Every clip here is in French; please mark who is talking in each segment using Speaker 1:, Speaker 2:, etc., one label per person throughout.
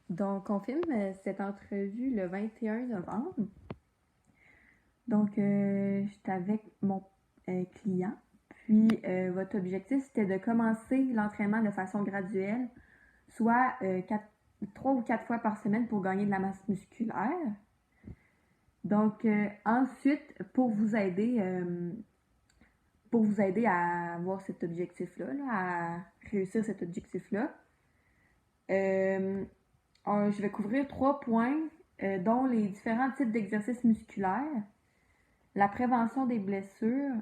Speaker 1: Donc, on filme cette entrevue le 21 novembre. Donc, j'étais avec mon client. Puis, votre objectif, c'était de commencer l'entraînement de façon graduelle, soit 3 ou 4 fois par semaine pour gagner de la masse musculaire. Donc, ensuite, pour vous aider à avoir cet objectif-là, à réussir cet objectif-là, je vais couvrir 3 points, dont les différents types d'exercices musculaires, la prévention des blessures,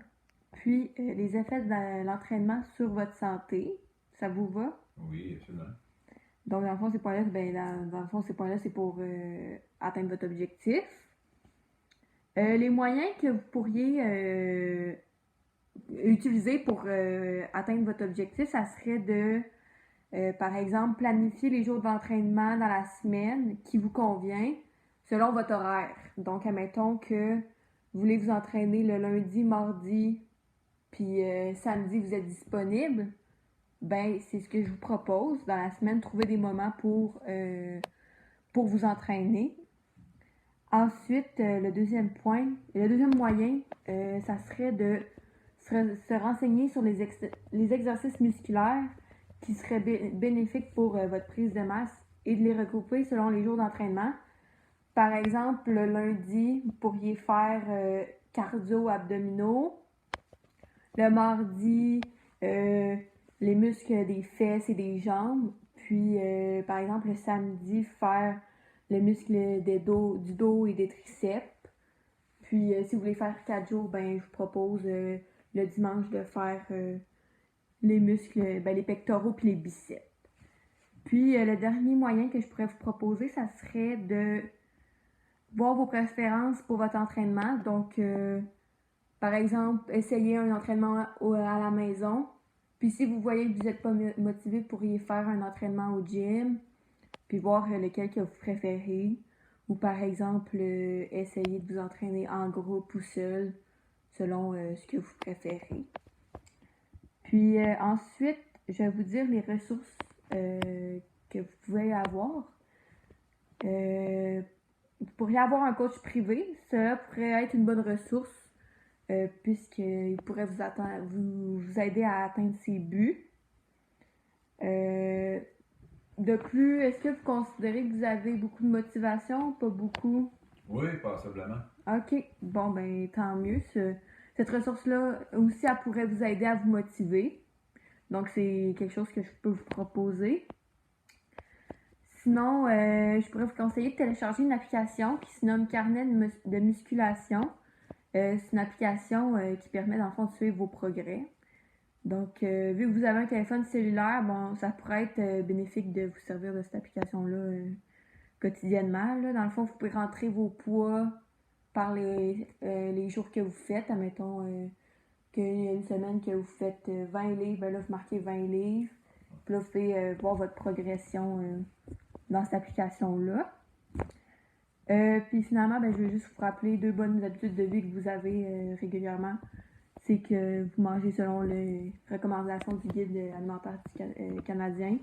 Speaker 1: puis les effets de l'entraînement sur votre santé. Ça vous va?
Speaker 2: Oui, absolument.
Speaker 1: Donc, dans le fond, ces points-là, c'est pour atteindre votre objectif. Les moyens que vous pourriez utiliser pour atteindre votre objectif, ça serait de, par exemple, planifier les jours d'entraînement dans la semaine qui vous convient selon votre horaire. Donc, admettons que vous voulez vous entraîner le lundi, mardi, puis samedi, vous êtes disponible. Ben, c'est ce que je vous propose dans la semaine, trouver des moments pour vous entraîner. Ensuite, le deuxième moyen, ça serait de se renseigner sur les exercices musculaires qui seraient bénéfiques pour votre prise de masse et de les regrouper selon les jours d'entraînement. Par exemple, le lundi, vous pourriez faire cardio-abdominaux. Le mardi, les muscles des fesses et des jambes. Puis, par exemple, le samedi, faire les muscles du dos et des triceps. Puis, si vous voulez faire 4 jours, ben, je vous propose le dimanche de faire les muscles, les pectoraux puis les biceps. Puis, le dernier moyen que je pourrais vous proposer, ça serait de voir vos préférences pour votre entraînement. Donc, par exemple, essayez un entraînement à la maison. Puis si vous voyez que vous n'êtes pas motivé, vous pourriez faire un entraînement au gym. Puis voir lequel que vous préférez. Ou par exemple, essayer de vous entraîner en groupe ou seul, selon ce que vous préférez. Puis ensuite, je vais vous dire les ressources que vous pouvez avoir. Vous pourriez avoir un coach privé. Cela pourrait être une bonne ressource. Puisqu'il pourrait vous aider à atteindre ses buts. De plus, est-ce que vous considérez que vous avez beaucoup de motivation? Pas beaucoup?
Speaker 2: Oui, passablement.
Speaker 1: OK. Bon, ben tant mieux. Cette ressource-là aussi, elle pourrait vous aider à vous motiver. Donc, c'est quelque chose que je peux vous proposer. Sinon, je pourrais vous conseiller de télécharger une application qui se nomme Carnet de musculation. C'est une application qui permet, dans le fond, de suivre vos progrès. Donc, vu que vous avez un téléphone cellulaire, bon, ça pourrait être bénéfique de vous servir de cette application-là quotidiennement. Là. Dans le fond, vous pouvez rentrer vos poids par les jours que vous faites. Admettons qu'il y a une semaine que vous faites 20 livres, ben là, vous marquez 20 livres. Puis là, vous pouvez voir votre progression dans cette application-là. Puis finalement, je vais juste vous rappeler 2 bonnes habitudes de vie que vous avez régulièrement. C'est que vous mangez selon les recommandations du guide alimentaire canadien.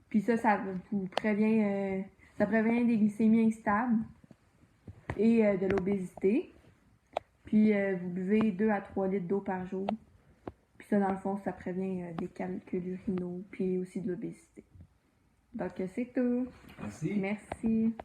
Speaker 1: Puis ça vous prévient, ça prévient des glycémies instables et de l'obésité. Puis vous buvez 2 à 3 litres d'eau par jour. Puis ça, dans le fond, ça prévient des calculs urinaux, puis aussi de l'obésité. Donc c'est tout.
Speaker 2: Merci.
Speaker 1: Merci.